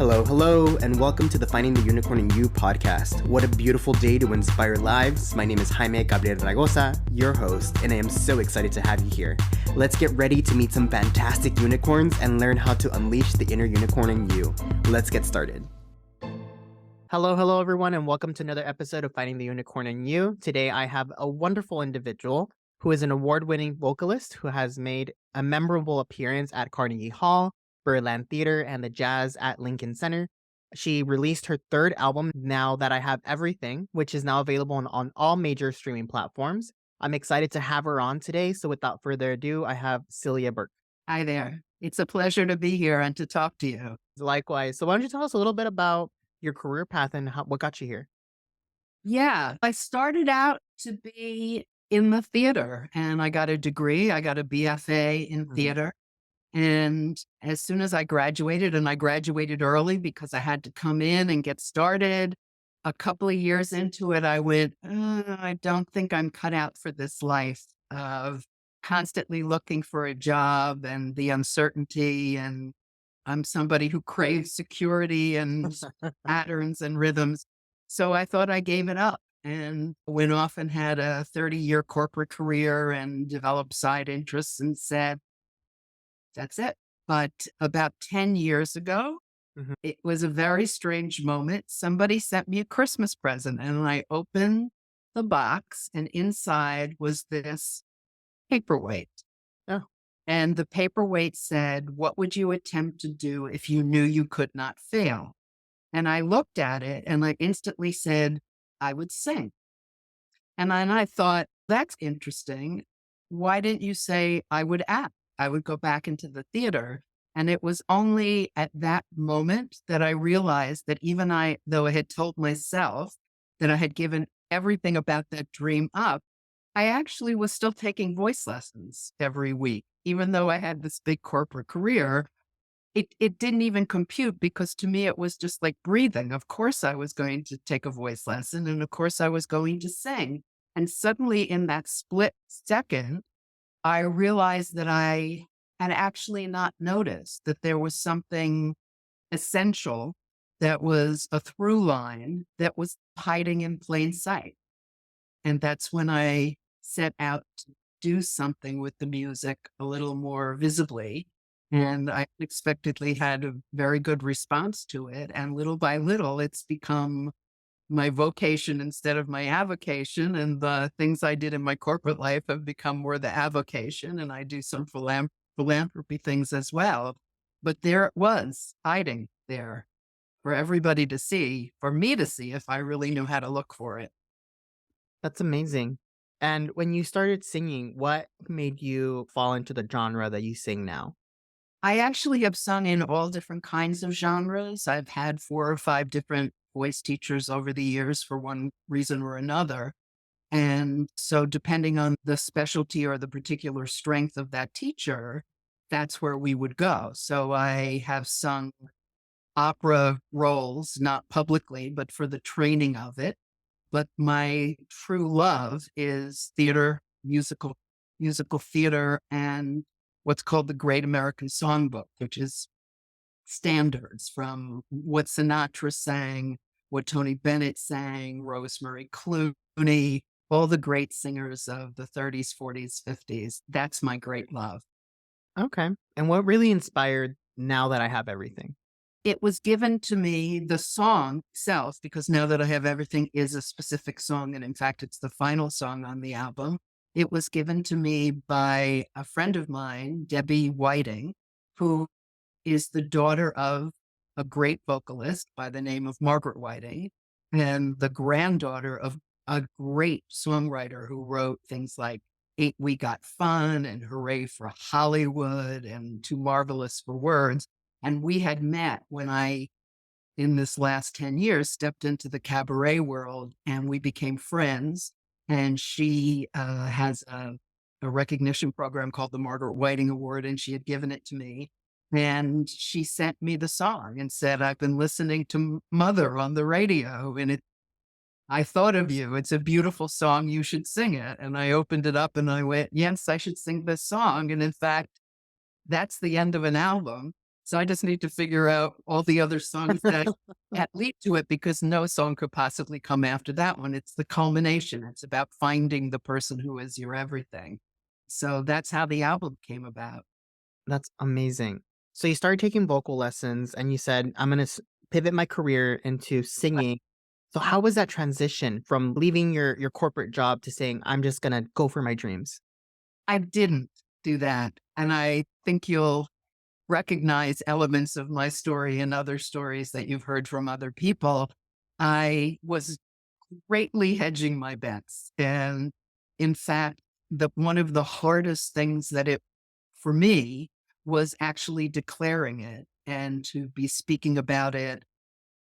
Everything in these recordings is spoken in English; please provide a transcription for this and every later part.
Hello, hello, and welcome to the Finding the Unicorn in You podcast. What a beautiful day to inspire lives. My name is Jaime G, Raygoza, your host, and I am so excited to have you here. Let's get ready to meet some fantastic unicorns and learn how to unleash the inner unicorn in you. Let's get started. Hello, everyone, and welcome to another episode of Finding the Unicorn in You. Today, I have a wonderful individual who is an award-winning vocalist who has made a memorable appearance at Carnegie Hall, Berlin Theater, and the Jazz at Lincoln Center. She released her third album, Now That I Have Everything, which is now available on all major streaming platforms. I'm excited to have her on today. So without further ado, I have Celia Berk. Hi there. It's a pleasure to be here and to talk to you. Likewise. So why don't you tell us a little bit about your career path and what got you here? Yeah, I started out to be in the theater and I got a degree. I got a BFA in theater. And as soon as I graduated, and I graduated early because I had to come in and get started, a couple of years into it, I went, I don't think I'm cut out for this life of constantly looking for a job and the uncertainty. And I'm somebody who craves security and patterns and rhythms. So I thought I gave it up and went off and had a 30-year corporate career and developed side interests and said, that's it. But about 10 years ago, it was a very strange moment. Somebody sent me a Christmas present and I opened the box and inside was this paperweight. Oh. And the paperweight said, what would you attempt to do if you knew you could not fail? And I looked at it and I instantly said, I would sing. And then I thought, that's interesting. Why didn't you say I would act? I would go back into the theater. And it was only at that moment that I realized that though I had told myself that I had given everything about that dream up, I actually was still taking voice lessons every week. Even though I had this big corporate career, it didn't even compute because to me, it was just like breathing. Of course, I was going to take a voice lesson and of course I was going to sing. And suddenly in that split second, I realized that I had actually not noticed that there was something essential that was a through line that was hiding in plain sight. And that's when I set out to do something with the music a little more visibly. And I unexpectedly had a very good response to it. And little by little, it's become my vocation instead of my avocation. And the things I did in my corporate life have become more the avocation. And I do some philanthropy things as well. But there it was hiding there for everybody to see, for me to see if I really knew how to look for it. That's amazing. And when you started singing, what made you fall into the genre that you sing now? I actually have sung in all different kinds of genres. I've had 4 or 5 different voice teachers over the years for one reason or another. And so depending on the specialty or the particular strength of that teacher, that's where we would go. So I have sung opera roles, not publicly, but for the training of it. But my true love is theater, musical theater, and what's called the Great American Songbook, which is standards from what Sinatra sang, what Tony Bennett sang, Rosemary Clooney, all the great singers of the 30s, 40s, 50s. That's my great love. Okay. And what really inspired Now That I Have Everything? It was given to me, the song itself, because Now That I Have Everything is a specific song. And in fact, it's the final song on the album. It was given to me by a friend of mine, Debbie Whiting, who is the daughter of a great vocalist by the name of Margaret Whiting and the granddaughter of a great songwriter who wrote things like Ain't We Got Fun and Hooray for Hollywood and Too Marvelous for Words. And we had met when I, in this last 10 years, stepped into the cabaret world and we became friends. And she has a recognition program called the Margaret Whiting Award, and she had given it to me. And she sent me the song and said, I've been listening to Mother on the radio, and I thought of you. It's a beautiful song. You should sing it. And I opened it up and I went, yes, I should sing this song. And in fact, that's the end of an album. So I just need to figure out all the other songs that lead to it, because no song could possibly come after that one. It's the culmination. It's about finding the person who is your everything. So that's how the album came about. That's amazing. So you started taking vocal lessons and you said, I'm going to pivot my career into singing. So how was that transition from leaving your corporate job to saying, I'm just going to go for my dreams? I didn't do that. And I think you'll recognize elements of my story and other stories that you've heard from other people. I was greatly hedging my bets. And in fact, one of the hardest things for me was actually declaring it and to be speaking about it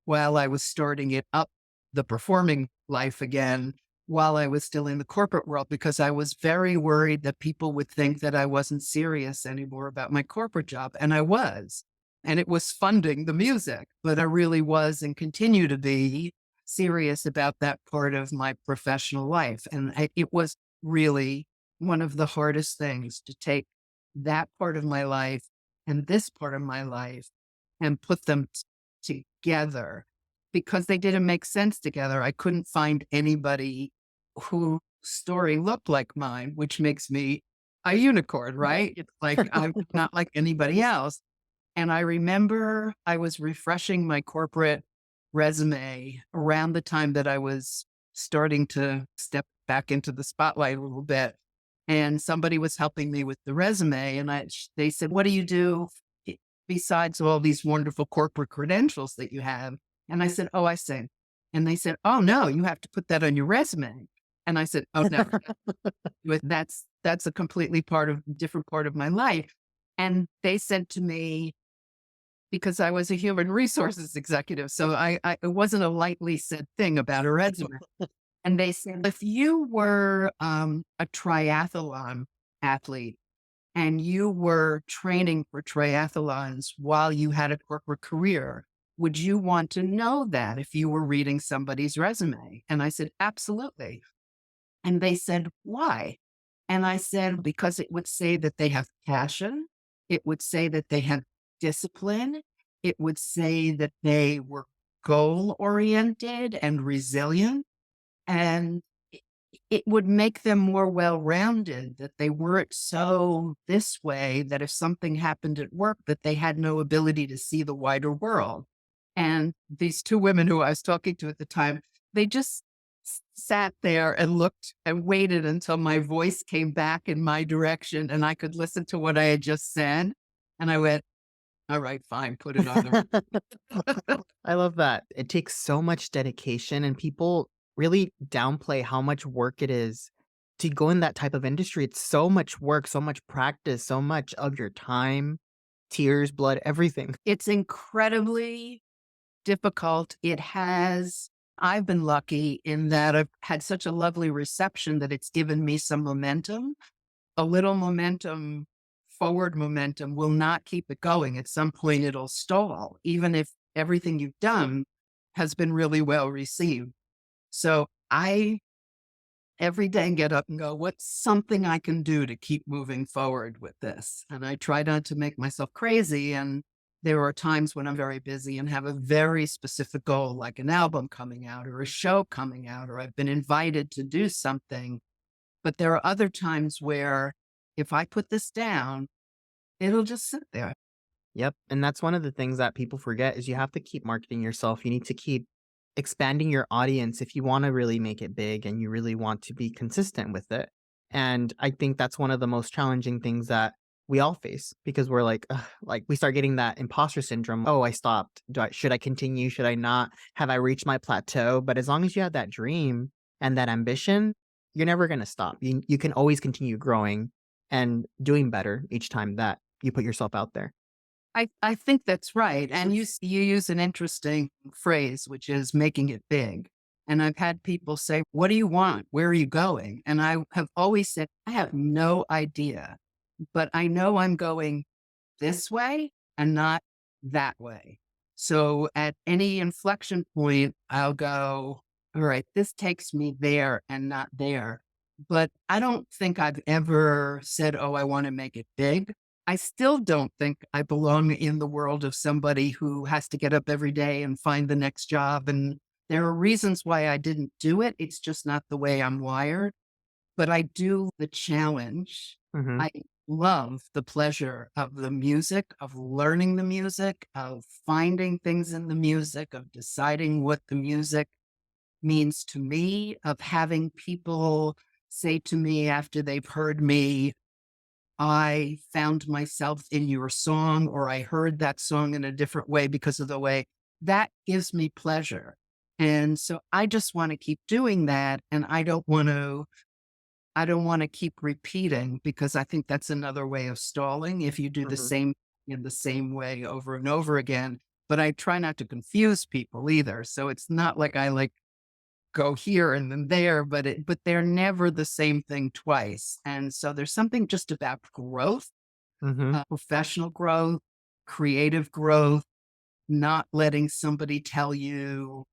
while I was starting it up, the performing life again, while I was still in the corporate world, because I was very worried that people would think that I wasn't serious anymore about my corporate job. And I was. And it was funding the music, but I really was and continue to be serious about that part of my professional life. And it was really one of the hardest things to take that part of my life and this part of my life and put them together, because they didn't make sense together. I couldn't find anybody whose story looked like mine, which makes me a unicorn, right? It's like I'm not like anybody else. And I remember I was refreshing my corporate resume around the time that I was starting to step back into the spotlight a little bit. And somebody was helping me with the resume. And they said, what do you do besides all these wonderful corporate credentials that you have? And I said, oh, I sing. And they said, oh, no, you have to put that on your resume. And I said, oh, no, that's a completely different part of my life. And they said to me, because I was a human resources executive, so it wasn't a lightly said thing about a resume. And they said, if you were a triathlon athlete and you were training for triathlons while you had a corporate career, would you want to know that if you were reading somebody's resume? And I said, absolutely. And they said, why? And I said, because it would say that they have passion. It would say that they have discipline. It would say that they were goal oriented and resilient. And it would make them more well-rounded, that they weren't so this way, that if something happened at work, that they had no ability to see the wider world. And these two women who I was talking to at the time, they just sat there and looked and waited until my voice came back in my direction and I could listen to what I had just said. And I went, all right, fine, put it on the I love that. It takes so much dedication, and people really downplay how much work it is to go in that type of industry. It's so much work, so much practice, so much of your time, tears, blood, everything. It's incredibly difficult. I've been lucky in that I've had such a lovely reception that it's given me some momentum. A little momentum, forward momentum will not keep it going. At some point it'll stall, even if everything you've done has been really well received. So I every day get up and go, what's something I can do to keep moving forward with this? And I try not to make myself crazy. And there are times when I'm very busy and have a very specific goal, like an album coming out or a show coming out, or I've been invited to do something. But there are other times where if I put this down, it'll just sit there. Yep. And that's one of the things that people forget is you have to keep marketing yourself. You need to keep expanding your audience if you want to really make it big and you really want to be consistent with it. And I think that's one of the most challenging things that we all face, because we're like, ugh, like we start getting that imposter syndrome. Oh, I stopped. Should I continue? Should I not? Have I reached my plateau? But as long as you have that dream and that ambition, you're never going to stop. You can always continue growing and doing better each time that you put yourself out there. I think that's right. And you use an interesting phrase, which is making it big. And I've had people say, what do you want? Where are you going? And I have always said, I have no idea, but I know I'm going this way and not that way. So at any inflection point, I'll go, all right, this takes me there and not there. But I don't think I've ever said, oh, I want to make it big. I still don't think I belong in the world of somebody who has to get up every day and find the next job. And there are reasons why I didn't do it. It's just not the way I'm wired. But I do the challenge. Hmm. I love the pleasure of the music, of learning the music, of finding things in the music, of deciding what the music means to me, of having people say to me after they've heard me, I found myself in your song, or I heard that song in a different way because of the way that gives me pleasure. And so I just want to keep doing that. And I don't want to keep repeating because I think that's another way of stalling if you do the Hmm. same in the same way over and over again. But I try not to confuse people either. So it's not like I like go here and then there, but they're never the same thing twice. And so there's something just about growth, Hmm. professional growth, creative growth, not letting somebody tell you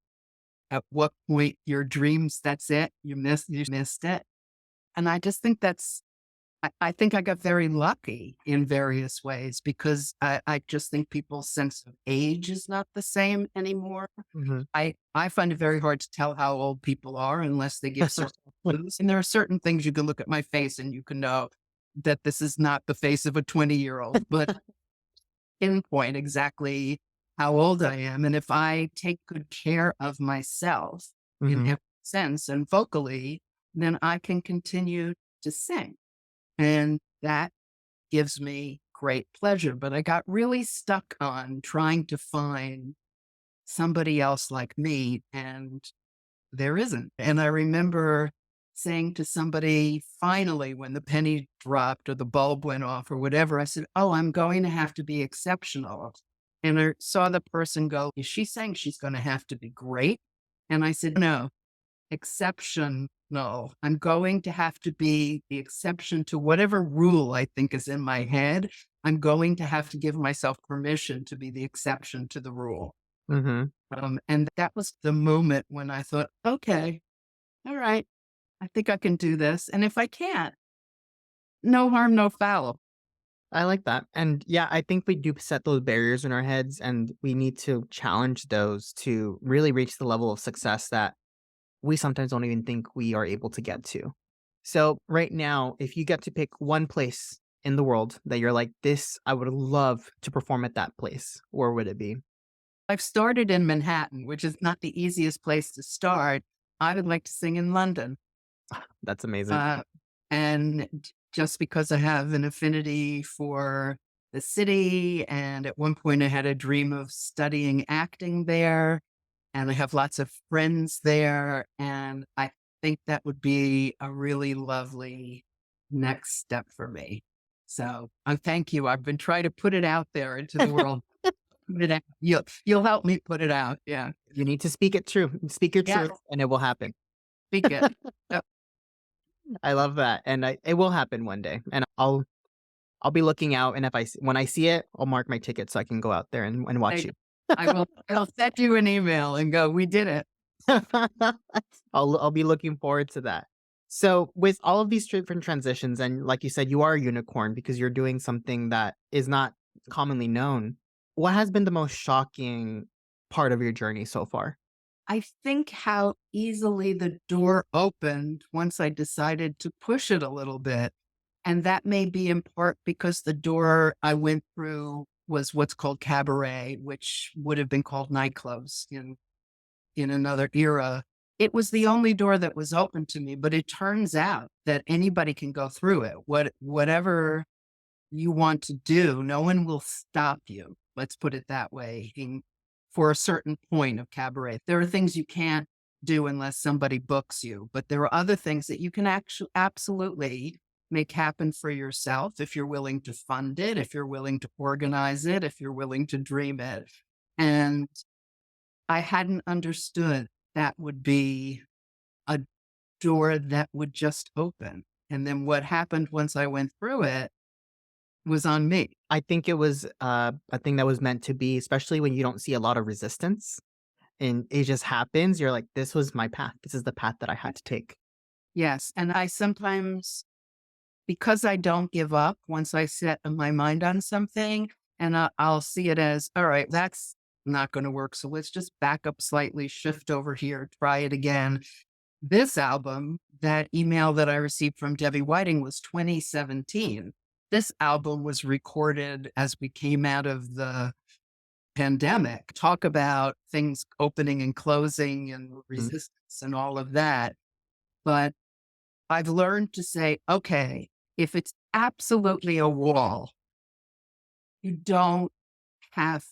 at what point your dreams, that's it, you missed it. And I just think I think I got very lucky in various ways because I just think people's sense of age is not the same anymore. Hmm. I find it very hard to tell how old people are unless they give certain clues. And there are certain things you can look at my face and you can know that this is not the face of a 20-year-old, but pinpoint exactly how old I am. And if I take good care of myself in Hmm. every sense and vocally, then I can continue to sing. And that gives me great pleasure. But I got really stuck on trying to find somebody else like me, and there isn't. And I remember saying to somebody finally when the penny dropped or the bulb went off or whatever, I said, oh, I'm going to have to be exceptional. And I saw the person go, is she saying she's going to have to be great? And I said, no, exception. No, I'm going to have to be the exception to whatever rule I think is in my head. I'm going to have to give myself permission to be the exception to the rule. Hmm. And that was the moment when I thought, okay, all right, I think I can do this. And if I can't, no harm, no foul. I like that. And yeah, I think we do set those barriers in our heads and we need to challenge those to really reach the level of success that we sometimes don't even think we are able to get to. So, right now, if you get to pick one place in the world that you're like, this, I would love to perform at that place, where would it be? I've started in Manhattan, which is not the easiest place to start. I would like to sing in London. That's amazing. Uh, and just because I have an affinity for the city, and at one point I had a dream of studying acting there, and I have lots of friends there, and I think that would be a really lovely next step for me. So I thank you. I've been trying to put it out there into the world. Put it out. You'll help me put it out. Yeah. You need to speak it true. Speak your Yeah. truth, and it will happen. Speak it. I love that, and it will happen one day. And I'll be looking out, and if when I see it, I'll mark my ticket so I can go out there and watch I you. I'll send you an email and go, "We did it." I'll be looking forward to that. So with all of these different transitions, and like you said, you are a unicorn because you're doing something that is not commonly known. What has been the most shocking part of your journey so far? I think how easily the door opened once I decided to push it a little bit, and that may be in part because the door I went through was what's called cabaret, which would have been called nightclubs in another era. It was the only door that was open to me, but it turns out that anybody can go through it. Whatever you want to do, no one will stop you. Let's put it that way. For a certain point of cabaret, there are things you can't do unless somebody books you, but there are other things that you can actually absolutely make happen for yourself if you're willing to fund it, if you're willing to organize it, if you're willing to dream it. And I hadn't understood that would be a door that would just open. And then what happened once I went through it was on me. I think it was a thing that was meant to be, especially when you don't see a lot of resistance and it just happens. You're like, this was my path. This is the path that I had to take. Yes. And I sometimes because I don't give up once I set my mind on something, and I'll see it as, all right, that's not going to work. So let's just back up slightly, shift over here, try it again. This album, that email that I received from Debbie Whiting was 2017. This album was recorded as we came out of the pandemic. Talk about things opening and closing and Mm. resistance and all of that. But I've learned to say, okay, if it's absolutely a wall, you don't have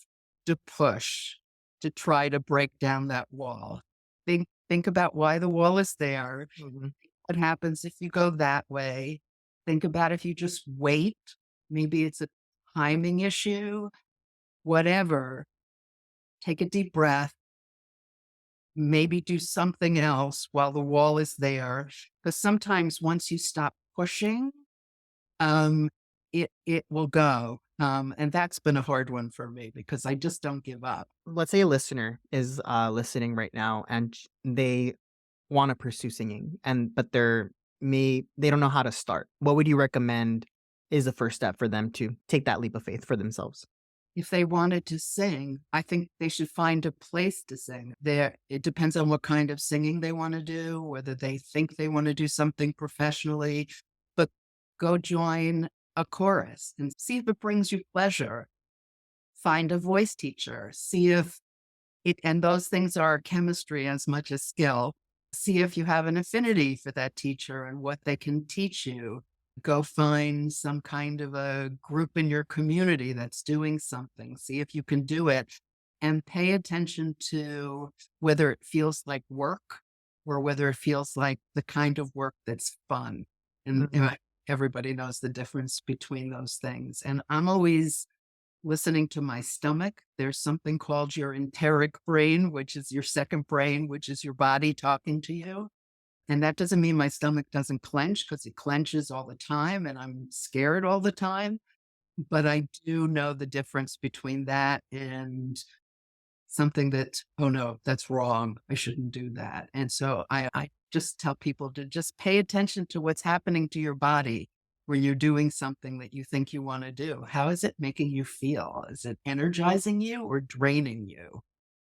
to push to try to break down that wall. Think about why the wall is there. Mhm. What happens if you go that way? Think about if you just wait. Maybe it's a timing issue, whatever. Take a deep breath, maybe do something else while the wall is there. Because sometimes once you stop pushing, um, it will go. And that's been a hard one for me because I just don't give up. Let's say a listener is listening right now and they want to pursue singing and but they don't know how to start. What would you recommend is the first step for them to take that leap of faith for themselves? If they wanted to sing, I think they should find a place to sing. There, it depends on what kind of singing they want to do, whether they think they want to do something professionally, but go join a chorus and see if it brings you pleasure. Find a voice teacher, see if and those things are chemistry as much as skill. See if you have an affinity for that teacher and what they can teach you. Go find some kind of a group in your community that's doing something. See if you can do it and pay attention to whether it feels like work or whether it feels like the kind of work that's fun. And Mhm. everybody knows the difference between those things. And I'm always listening to my stomach. There's something called your enteric brain, which is your second brain, which is your body talking to you. And that doesn't mean my stomach doesn't clench because it clenches all the time and I'm scared all the time. But I do know the difference between that and something that, oh no, that's wrong. I shouldn't do that. And so I just tell people to just pay attention to what's happening to your body when you're doing something that you think you want to do. How is it making you feel? Is it energizing you or draining you?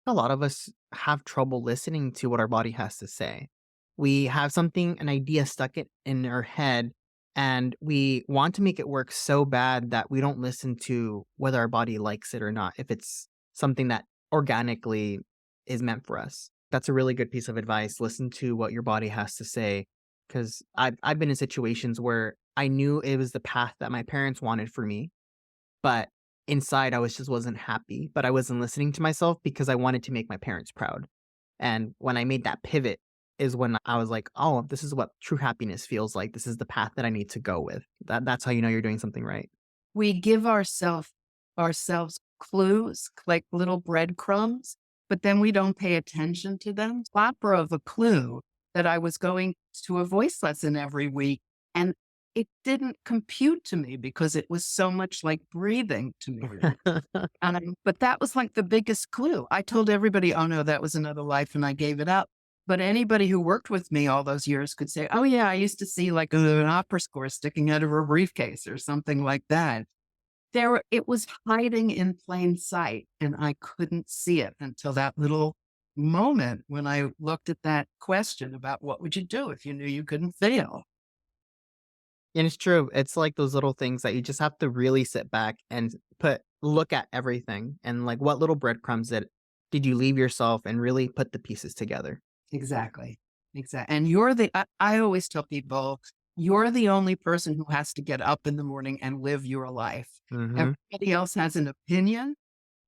A lot of us have trouble listening to what our body has to say. We have something, an idea stuck in our head, and we want to make it work so bad that we don't listen to whether our body likes it or not, if it's something that organically is meant for us. That's a really good piece of advice. Listen to what your body has to say. Because I've been in situations where I knew it was the path that my parents wanted for me, but inside, I wasn't happy, but I wasn't listening to myself because I wanted to make my parents proud. And when I made that pivot is when I was like, "Oh, this is what true happiness feels like. This is the path that I need to go with." That's how you know you're doing something right. We give ourselves clues, like little breadcrumbs, but then we don't pay attention to them. Opera of a clue that I was going to a voice lesson every week, and it didn't compute to me because it was so much like breathing to me. But that was like the biggest clue. I told everybody, "Oh no, that was another life," and I gave it up. But anybody who worked with me all those years could say, "Oh yeah, I used to see like an opera score sticking out of a briefcase or something like that." It was hiding in plain sight, and I couldn't see it until that little moment when I looked at that question about what would you do if you knew you couldn't fail? And it's true. It's like those little things that you just have to really sit back and look at everything and like what little breadcrumbs did you leave yourself and really put the pieces together. Exactly. Exactly. And I always tell people, you're the only person who has to get up in the morning and live your life. Mhm. Everybody else has an opinion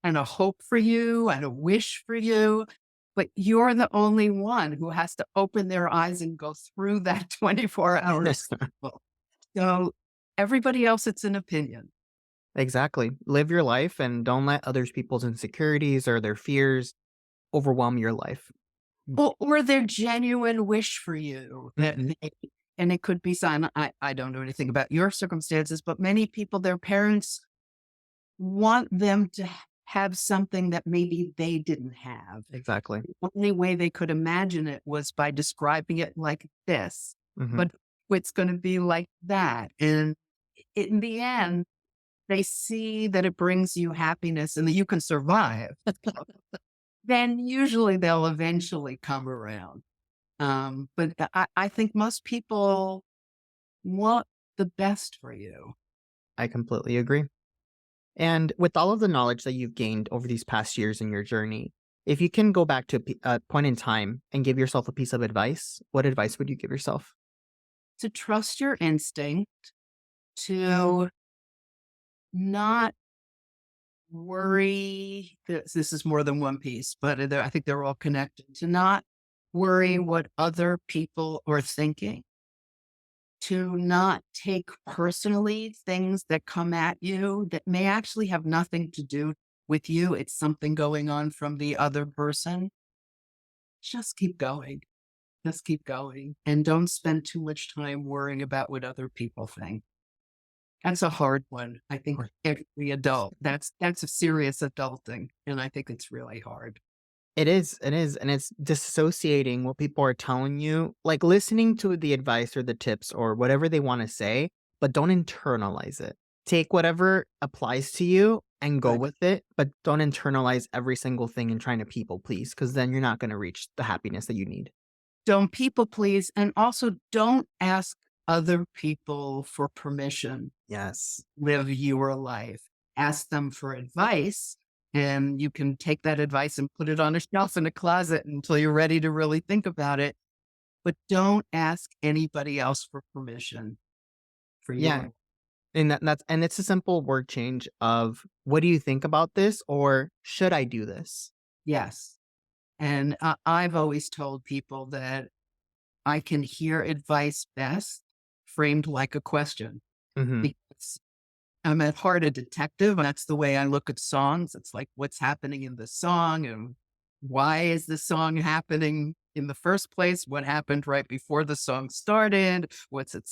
and a hope for you and a wish for you, but you're the only one who has to open their eyes and go through that 24 hours. So everybody else, it's an opinion. Exactly. Live your life and don't let others people's insecurities or their fears overwhelm your life. Or their genuine wish for you that Mhm. and it could be sign I don't know anything about your circumstances, but many people, their parents want them to have something that maybe they didn't have. Exactly. The only way they could imagine it was by describing it like this. Mhm. But it's going to be like that. And in the end, they see that it brings you happiness and that you can survive. Then usually they'll eventually come around. But I think most people want the best for you. I completely agree. And with all of the knowledge that you've gained over these past years in your journey, if you can go back to a point in time and give yourself a piece of advice, what advice would you give yourself? To trust your instinct, to not worry. This is more than one piece, but I think they're all connected. To not worry what other people are thinking, to not take personally things that come at you that may actually have nothing to do with you. It's something going on from the other person. Just keep going. Just keep going. And don't spend too much time worrying about what other people think. That's a hard one. I think Or- every adult, that's a serious adulting. And I think it's really hard. It is, and it's disassociating what people are telling you, like listening to the advice or the tips or whatever they want to say, but don't internalize it. Take whatever applies to you and go Right. with it, but don't internalize every single thing and trying to people please, because then you're not going to reach the happiness that you need. Don't people please. And also don't ask other people for permission. Yes. Live your life. Ask them for advice, and you can take that advice and put it on a shelf in a closet until you're ready to really think about it. But don't ask anybody else for permission for Yeah. your And and it's a simple word change of what do you think about this or should I do this? yes. And I've always told people that I can hear advice best framed like a question Hmm. because I'm at heart a detective. That's the way I look at songs. It's like what's happening in the song and why is the song happening in the first place? What happened right before the song started?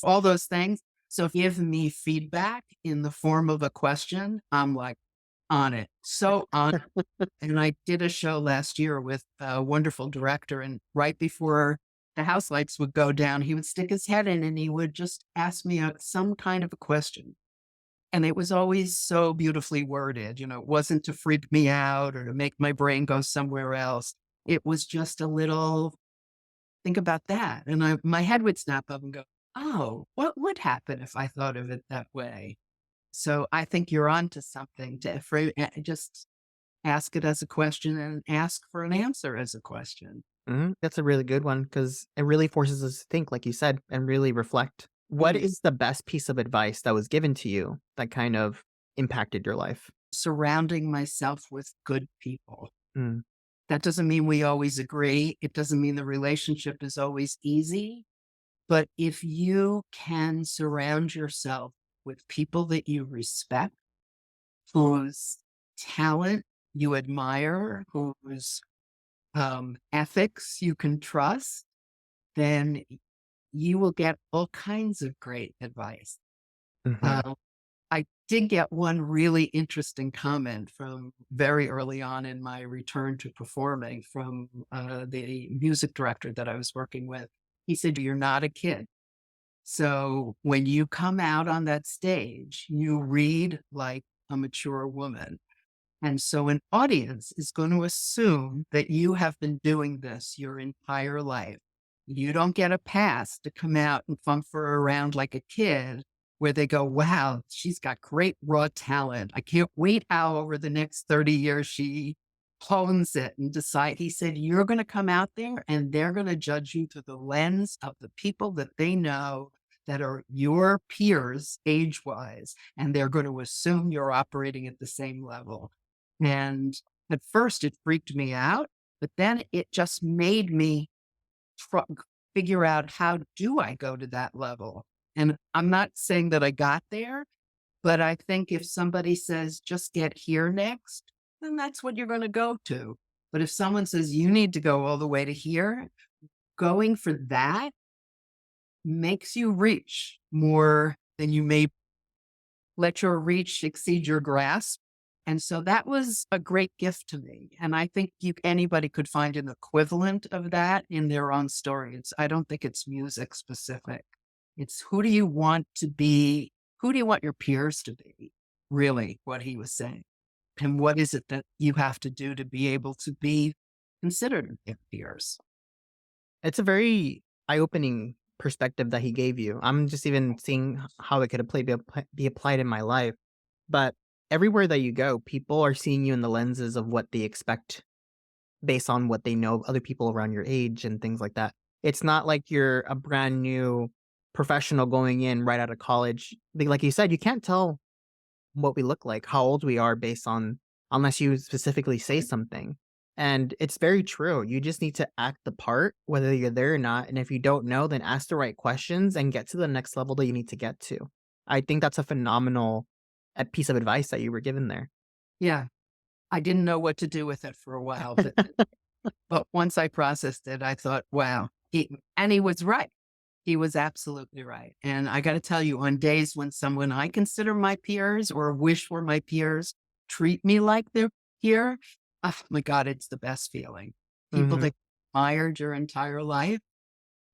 All those things. So if you give me feedback in the form of a question, I'm like on it. So on. And I did a show last year with a wonderful director. And right before the house lights would go down, he would stick his head in and he would just ask me some kind of a question. And it was always so beautifully worded. It wasn't to freak me out or to make my brain go somewhere else. It was just a little, think about that. And my head would snap up and go, oh, what would happen if I thought of it that way? So I think you're onto something just ask it as a question and ask for an answer as a question. That's a really good one because it really forces us to think, like you said, and really reflect. What Mm. is the best piece of advice that was given to you that kind of impacted your life? Surrounding myself with good people. Mm, That doesn't mean we always agree. It doesn't mean the relationship is always easy. But if you can surround yourself with people that you respect, whose talent you admire, whose ethics you can trust, then you will get all kinds of great advice. mhm. Uh, I did get one really interesting comment from very early on in my return to performing from the music director that I was working with. He said, you're not a kid. So when you come out on that stage, you read like a mature woman. And so an audience is going to assume that you have been doing this your entire life. You don't get a pass to come out and fumfer around like a kid where they go, wow, she's got great raw talent. I can't wait how over the next 30 years she hones it and decide. He said, you're going to come out there and they're going to judge you through the lens of the people that they know that are your peers age wise. And they're going to assume you're operating at the same level. And at first it freaked me out, but then it just made me figure out how do I go to that level? And I'm not saying that I got there, but I think if somebody says, just get here next, then that's what you're going to go to. But if someone says you need to go all the way to here, going for that makes you reach more than you may let your reach exceed your grasp. And so that was a great gift to me. And I think anybody could find an equivalent of that in their own story. I don't think it's music specific. It's who do you want to be? Who do you want your peers to be? Really, what he was saying. And what is it that you have to do to be able to be considered your peers? It's a very eye-opening perspective that he gave you. I'm just even seeing how it could be applied in my life. But everywhere that you go, people are seeing you in the lenses of what they expect based on what they know of other people around your age and things like that. It's not like you're a brand new professional going in right out of college. Like you said, you can't tell what we look like, how old we are based on unless you specifically say something. And it's very true. You just need to act the part, whether you're there or not. And if you don't know, then ask the right questions and get to the next level that you need to get to. I think that's a phenomenal piece of advice that you were given there. Yeah. I didn't know what to do with it for a while, but once I processed it, I thought, wow. And he was right. He was absolutely right. And I got to tell you, on days when someone I consider my peers or wish were my peers treat me like they're peer, oh my God, it's the best feeling. People Mhm. that admired your entire life,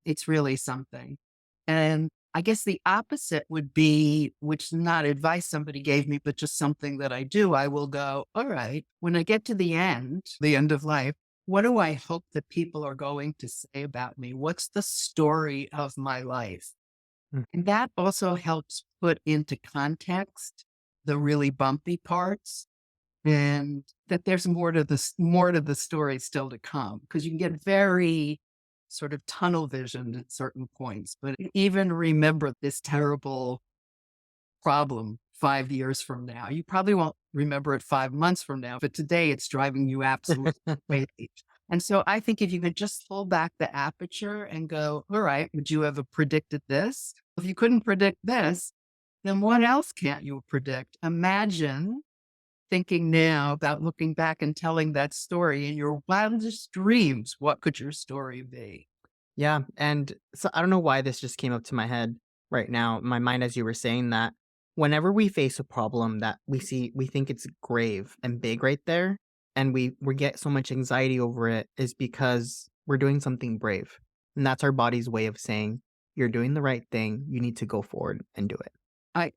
it's really something. And I guess the opposite would be, which is not advice somebody gave me, but just something that I do. I will go, all right, when I get to the end of life, what do I hope that people are going to say about me? What's the story of my life? Mm. And that also helps put into context the really bumpy parts and that there's more to the story still to come because you can get very sort of tunnel visioned at certain points. But even remember this terrible problem 5 years from now. You probably won't remember it 5 months from now, but today it's driving you absolutely crazy. And so I think if you could just pull back the aperture and go, all right, would you have predicted this? If you couldn't predict this, then what else can't you predict? Imagine thinking now about looking back and telling that story in your wildest dreams. What could your story be? Yeah, and so I don't know why this just came up to my head right now, my mind as you were saying that. Whenever we face a problem that we think it's grave and big right there, and we get so much anxiety over it is because we're doing something brave. And that's our body's way of saying, you're doing the right thing, you need to go forward and do it.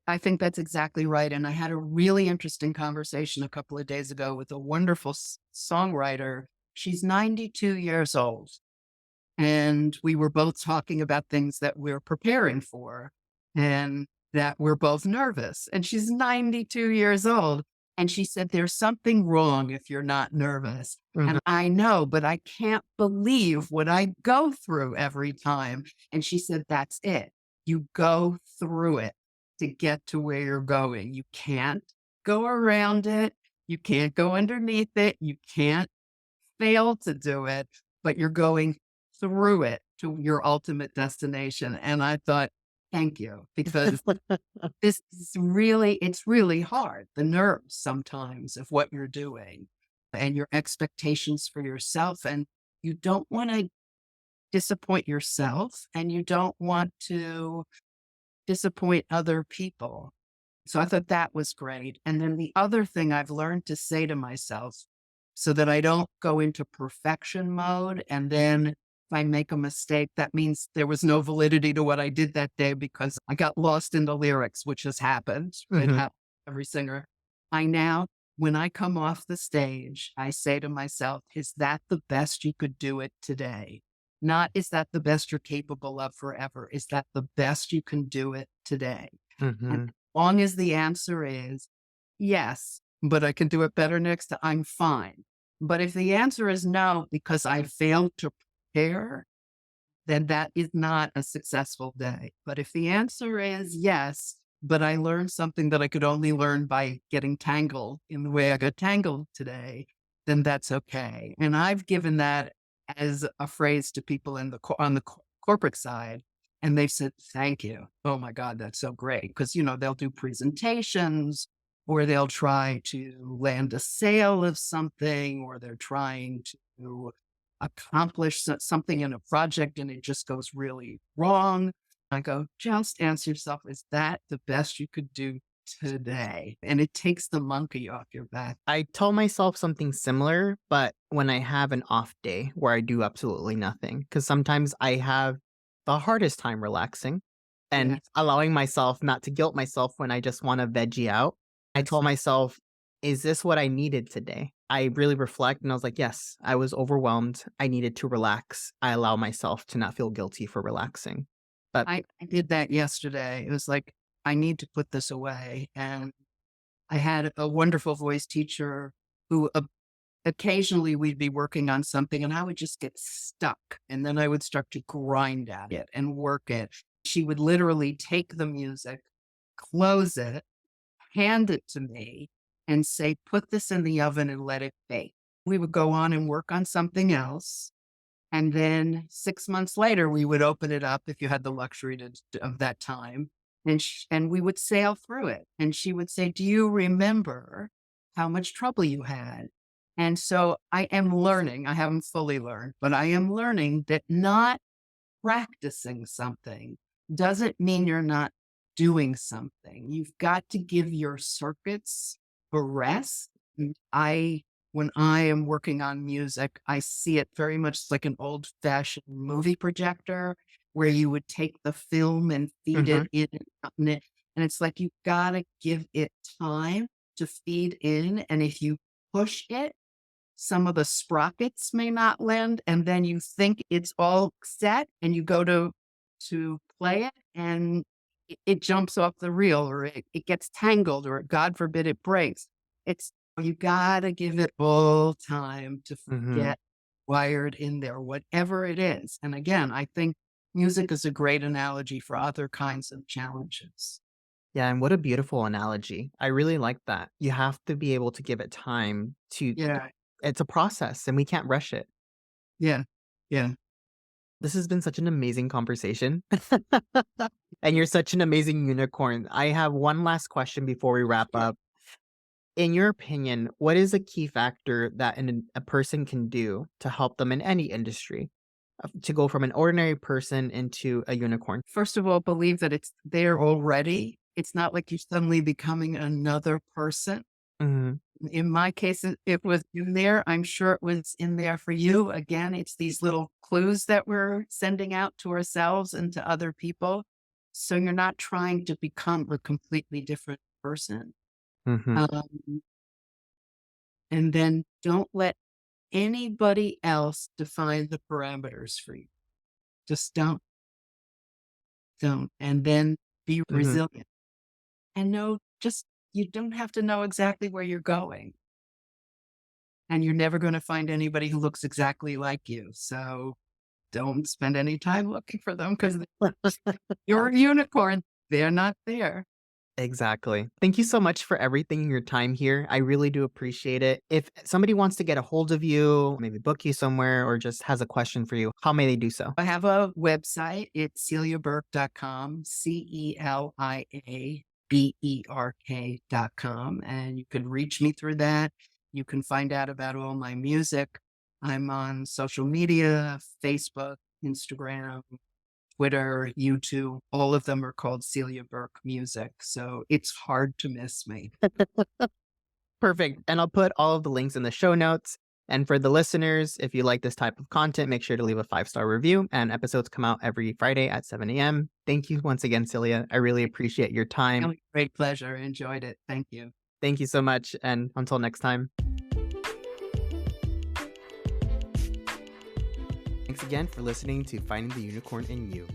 I think that's exactly right. And I had a really interesting conversation a couple of days ago with a wonderful songwriter. She's 92 years old. And we were both talking about things that we're preparing for and that we're both nervous. And she's 92 years old. And she said, there's something wrong if you're not nervous. Mhm. And I know, but I can't believe what I go through every time. And she said, that's it. You go through it to get to where you're going. You can't go around it. You can't go underneath it. You can't fail to do it, but you're going through it to your ultimate destination. And I thought, thank you, because this is really, it's really hard. The nerves sometimes of what you're doing and your expectations for yourself. And you don't want to disappoint yourself and you don't want to disappoint other people. So I thought that was great. And then the other thing I've learned to say to myself so that I don't go into perfection mode. And then if I make a mistake, that means there was no validity to what I did that day because I got lost in the lyrics, which has happened. It Mhm. happens to every singer. I now, when I come off the stage, I say to myself, is that the best you could do it today? Not, is that the best you're capable of forever? Is that the best you can do it today? And Mhm. as long as the answer is yes, but I can do it better next time, I'm fine. But if the answer is no, because I failed to prepare, then that is not a successful day. But if the answer is yes, but I learned something that I could only learn by getting tangled in the way I got tangled today, then that's okay. And I've given that as a phrase to people on the corporate side. And they've said, thank you. Oh my God, that's so great. Because, they'll do presentations or they'll try to land a sale of something or they're trying to accomplish something in a project and it just goes really wrong. I go, just ask yourself, is that the best you could do today? And it takes the monkey off your back. I tell myself something similar, but when I have an off day where I do absolutely nothing, because sometimes I have the hardest time relaxing. and Yes. allowing myself not to guilt myself when I just want to veggie out. I told myself, is this what I needed today? I really reflect and I was like, yes, I was overwhelmed. I needed to relax. I allow myself to not feel guilty for relaxing. But I did that yesterday. It was like, I need to put this away. And I had a wonderful voice teacher who occasionally we'd be working on something and I would just get stuck. And then I would start to grind at it and work it. She would literally take the music, close it, hand it to me, and say, put this in the oven and let it bake. We would go on and work on something else. And then 6 months later, we would open it up if you had the luxury of that time. And we would sail through it. And she would say, do you remember how much trouble you had? And so I am learning, I haven't fully learned, but I am learning that not practicing something doesn't mean you're not doing something. You've got to give your circuits a rest. When I am working on music, I see it very much like an old fashioned movie projector where you would take the film and feed Mhm. it in. And it's like, you've got to give it time to feed in. And if you push it, some of the sprockets may not land. And then you think it's all set and you go to play it and it jumps off the reel or it gets tangled or God forbid it breaks. You gotta give it all time to Mhm. get wired in there, whatever it is. And again, I think music is a great analogy for other kinds of challenges. Yeah, and what a beautiful analogy. I really like that. You have to be able to give it time to Yeah, it's a process and we can't rush it. yeah, yeah. This has been such an amazing conversation. And you're such an amazing unicorn. I have one last question before we wrap Yeah. up. In your opinion, what is a key factor that a person can do to help them in any industry to go from an ordinary person into a unicorn? First of all, believe that it's there already. It's not like you're suddenly becoming another person. Mhm. In my case, it was in there. I'm sure it was in there for you. Again, it's these little clues that we're sending out to ourselves and to other people. So you're not trying to become a completely different person. Mhm. Um, and then don't let anybody else define the parameters for you. Just don't. And then be Mhm. resilient and you don't have to know exactly where you're going. And you're never going to find anybody who looks exactly like you. So don't spend any time looking for them because you're a unicorn. They're not there. Exactly. Thank you so much for everything, your time here. I really do appreciate it. If somebody wants to get a hold of you, maybe book you somewhere, or just has a question for you, how may they do so? I have a website. It's celiaberk.com, CeliaBerk.com. And you can reach me through that. You can find out about all my music. I'm on social media, Facebook, Instagram, Twitter, YouTube. All of them are called Celia Berk Music. So it's hard to miss me. Perfect. And I'll put all of the links in the show notes. And for the listeners, if you like this type of content, make sure to leave a 5-star review. And episodes come out every Friday at 7 a.m. Thank you once again, Celia. I really appreciate your time. Great pleasure. Enjoyed it. Thank you. Thank you so much. And until next time. Thanks again for listening to Finding the Unicorn in You.